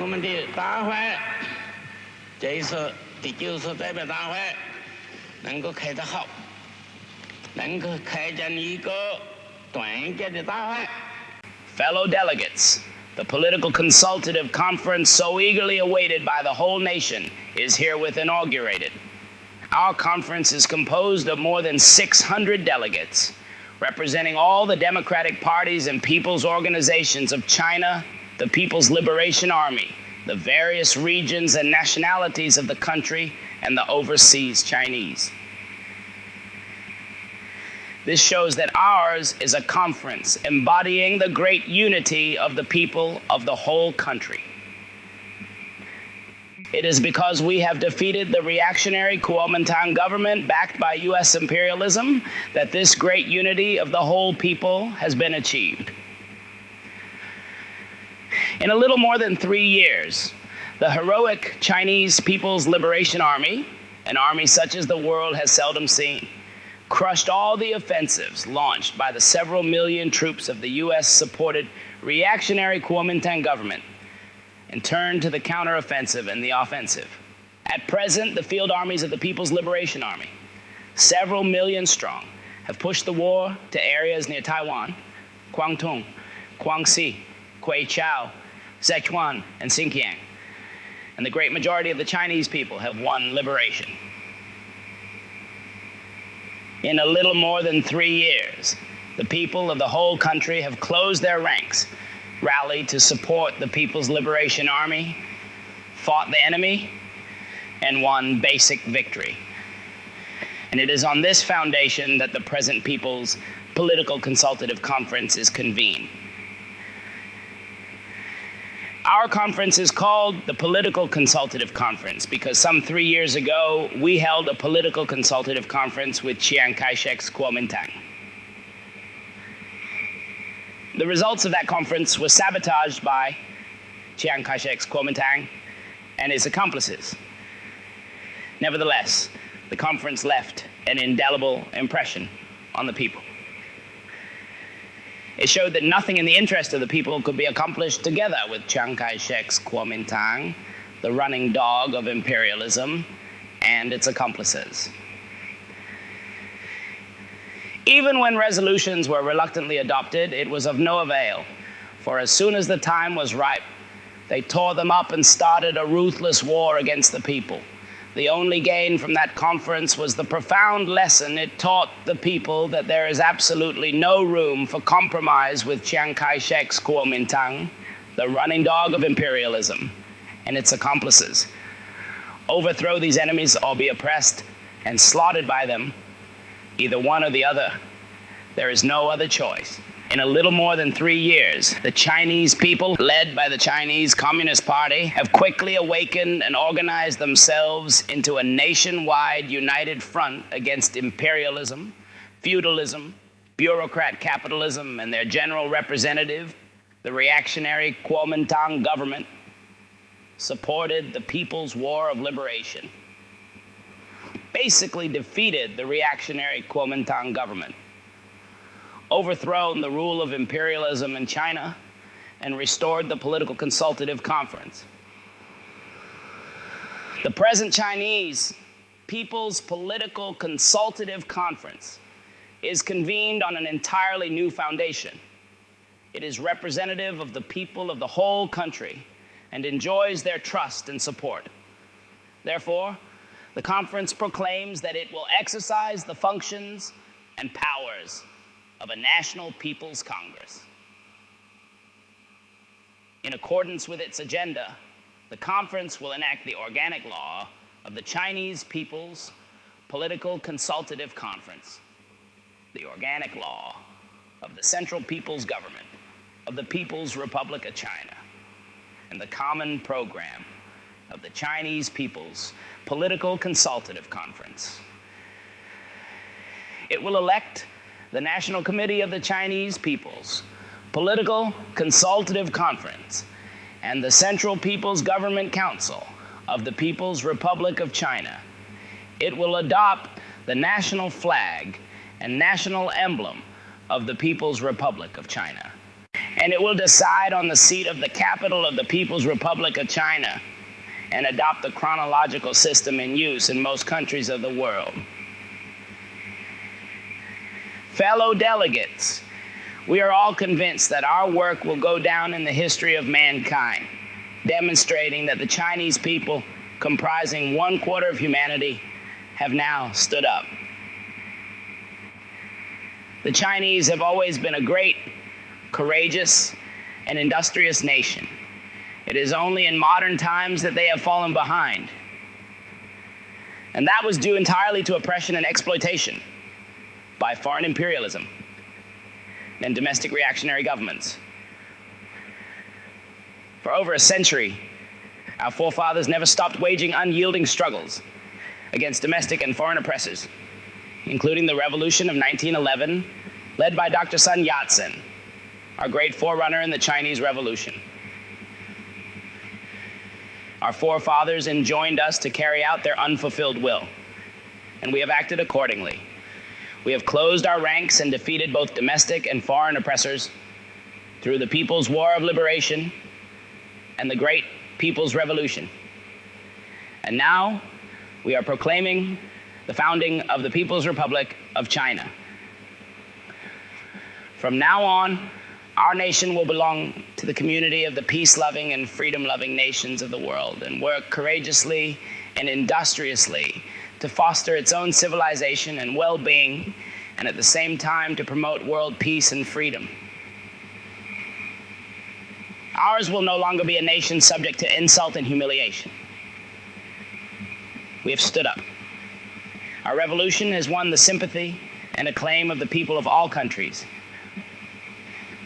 我们的大会，这一次第9次代表大会能够开得好，能够开展一个团结的大会。Fellow delegates, the political consultative conference so eagerly awaited by the whole nation is herewith inaugurated. Our conference is composed of more than 600 delegates, representing all the democratic parties and people's organizations of China, the People's Liberation Army, the various regions and nationalities of the country, and the overseas Chinese. This shows that ours is a conference embodying the great unity of the people of the whole country. It is because we have defeated the reactionary Kuomintang government backed by U.S. imperialism that this great unity of the whole people has been achieved. In a little more than 3 years, the heroic Chinese People's Liberation Army, an army such as the world has seldom seen, crushed all the offensives launched by the several million troops of the U.S.-supported reactionary Kuomintang government and turned to the counteroffensive and the offensive. At present, the field armies of the People's Liberation Army, several million strong, have pushed the war to areas near Taiwan, Guangdong, Guangxi, Guichao, Sichuan, and Xinjiang. And the great majority of the Chinese people have won liberation. In a little more than 3 years, the people of the whole country have closed their ranks, rallied to support the People's Liberation Army, fought the enemy, and won basic victory. And it is on this foundation that the present People's Political Consultative Conference is convened. Our conference is called the Political Consultative Conference because some 3 years ago, we held a political consultative conference with Chiang Kai-shek's Kuomintang. The results of that conference were sabotaged by Chiang Kai-shek's Kuomintang and his accomplices. Nevertheless, the conference left an indelible impression on the people. It showed that nothing in the interest of the people could be accomplished together with Chiang Kai-shek's Kuomintang, the running dog of imperialism, and its accomplices. Even when resolutions were reluctantly adopted, it was of no avail, for as soon as the time was ripe, they tore them up and started a ruthless war against the people. The only gain from that conference was the profound lesson it taught the people that there is absolutely no room for compromise with Chiang Kai-shek's Kuomintang, the running dog of imperialism, and its accomplices. Overthrow these enemies or be oppressed and slaughtered by them, either one or the other. There is no other choice. In a little more than 3 years, the Chinese people, led by the Chinese Communist Party, have quickly awakened and organized themselves into a nationwide united front against imperialism, feudalism, bureaucrat capitalism, and their general representative, the reactionary Kuomintang government, supported the People's War of Liberation, basically defeated the reactionary Kuomintang government, overthrown the rule of imperialism in China, and restored the Political Consultative Conference. The present Chinese People's Political Consultative Conference is convened on an entirely new foundation. It is representative of the people of the whole country and enjoys their trust and support. Therefore, the conference proclaims that it will exercise the functions and powers of a National People's Congress. In accordance with its agenda, the conference will enact the organic law of the Chinese People's Political Consultative Conference, the organic law of the Central People's Government of the People's Republic of China, and the common program of the Chinese People's Political Consultative Conference. It will elect the National Committee of the Chinese People's Political Consultative Conference and the Central People's Government Council of the People's Republic of China. It will adopt the national flag and national emblem of the People's Republic of China. and it will decide on the seat of the capital of the People's Republic of China and adopt the chronological system in use in most countries of the world. Fellow delegates, we are all convinced that our work will go down in the history of mankind, demonstrating that the Chinese people, comprising 1/4 of humanity, have now stood up. The Chinese have always been a great, courageous, and industrious nation. It is only in modern times that they have fallen behind. And that was due entirely to oppression and exploitation by foreign imperialism and domestic reactionary governments. For over a century, our forefathers never stopped waging unyielding struggles against domestic and foreign oppressors, including the revolution of 1911, led by Dr. Sun Yat-sen, our great forerunner in the Chinese Revolution. Our forefathers enjoined us to carry out their unfulfilled will, and we have acted accordingly. We have closed our ranks and defeated both domestic and foreign oppressors through the People's War of Liberation and the Great People's Revolution. And now we are proclaiming the founding of the People's Republic of China. From now on, our nation will belong to the community of the peace-loving and freedom-loving nations of the world and work courageously and industriously to foster its own civilization and well-being, and at the same time to promote world peace and freedom. Ours will no longer be a nation subject to insult and humiliation. We have stood up. Our revolution has won the sympathy and acclaim of the people of all countries.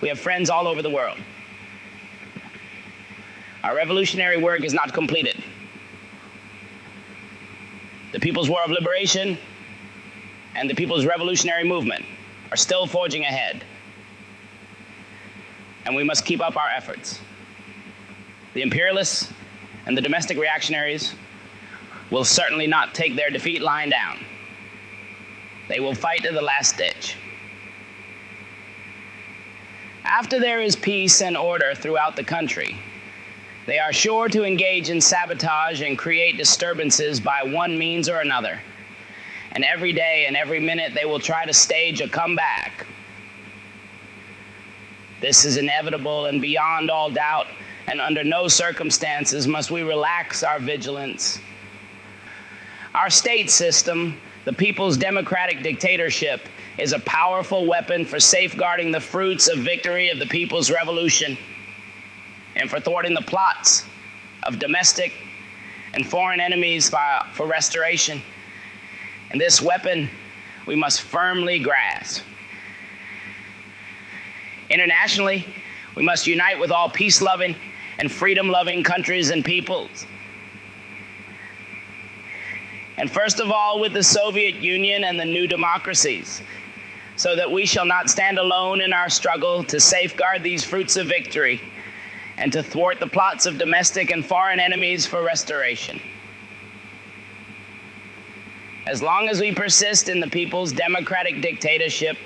We have friends all over the world. Our revolutionary work is not completed. The People's War of Liberation and the People's Revolutionary Movement are still forging ahead, and we must keep up our efforts. The imperialists and the domestic reactionaries will certainly not take their defeat lying down. They will fight to the last ditch. After there is peace and order throughout the country, they are sure to engage in sabotage and create disturbances by one means or another. And every day and every minute they will try to stage a comeback. This is inevitable and beyond all doubt, and under no circumstances must we relax our vigilance. Our state system, the people's democratic dictatorship, is a powerful weapon for safeguarding the fruits of victory of the people's revolution and for thwarting the plots of domestic and foreign enemies for restoration. And this weapon we must firmly grasp. Internationally, we must unite with all peace-loving and freedom-loving countries and peoples. And first of all, with the Soviet Union and the new democracies, so that we shall not stand alone in our struggle to safeguard these fruits of victory and to thwart the plots of domestic and foreign enemies for restoration. As long as we persist in the people's democratic dictatorship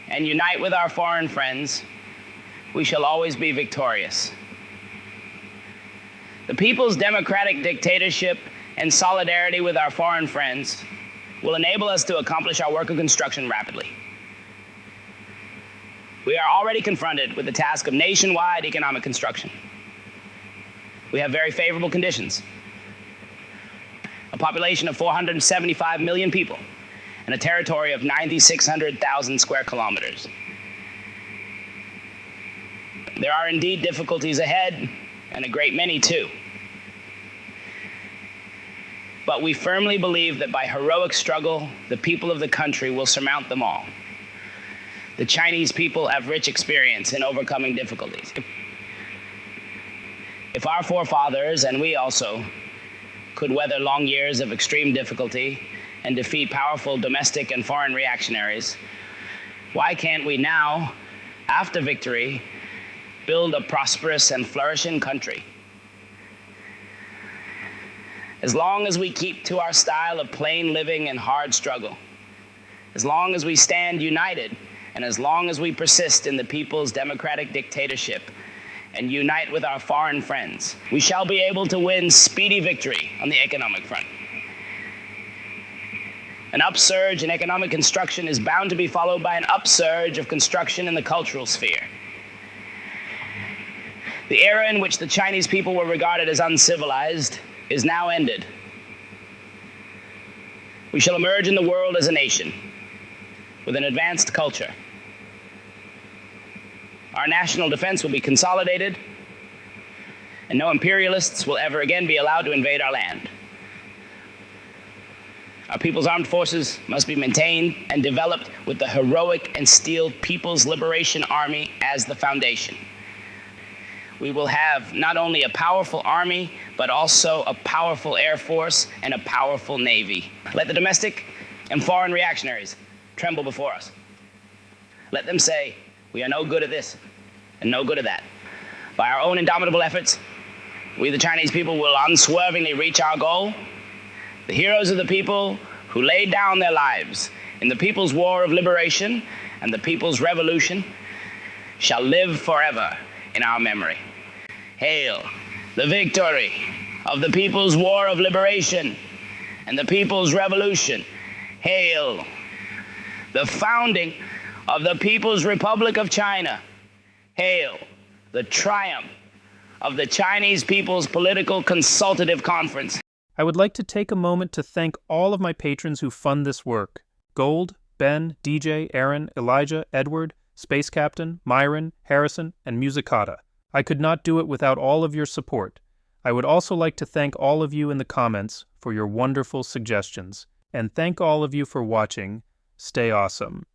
and unite with our foreign friends, we shall always be victorious. The people's democratic dictatorship and solidarity with our foreign friends will enable us to accomplish our work of construction rapidly. We are already confronted with the task of nationwide economic construction. We have very favorable conditions. A population of 475 million people and a territory of 9,600,000 square kilometers. There are indeed difficulties ahead, and a great many too. But we firmly believe that by heroic struggle, the people of the country will surmount them all. The Chinese people have rich experience in overcoming difficulties. If our forefathers, and we also, could weather long years of extreme difficulty and defeat powerful domestic and foreign reactionaries, why can't we now, after victory, build a prosperous and flourishing country? As long as we keep to our style of plain living and hard struggle, as long as we stand united And as long as we persist in the people's democratic dictatorship and unite with our foreign friends, we shall be able to win speedy victory on the economic front. An upsurge in economic construction is bound to be followed by an upsurge of construction in the cultural sphere. The era in which the Chinese people were regarded as uncivilized is now ended. We shall emerge in the world as a nation with an advanced culture. Our national defense will be consolidated, and no imperialists will ever again be allowed to invade our land. Our people's armed forces must be maintained and developed with the heroic and steeled People's Liberation Army as the foundation. We will have not only a powerful army, but also a powerful air force and a powerful navy. Let the domestic and foreign reactionaries tremble before us. Let them say, we are no good at this and no good at that. By our own indomitable efforts, we the Chinese people will unswervingly reach our goal. The heroes of the people who laid down their lives in the People's War of Liberation and the People's Revolution shall live forever in our memory. Hail the victory of the People's War of Liberation and the People's Revolution. Hail the founding of the People's Republic of China. Hail the triumph of the Chinese People's Political Consultative Conference. I would like to take a moment to thank all of my patrons who fund this work: Gold, Ben, DJ, Aaron, Elijah, Edward, Space Captain, Myron, Harrison, and Musicata. I could not do it without all of your support. I would also like to thank all of you in the comments for your wonderful suggestions. And thank all of you for watching. Stay awesome.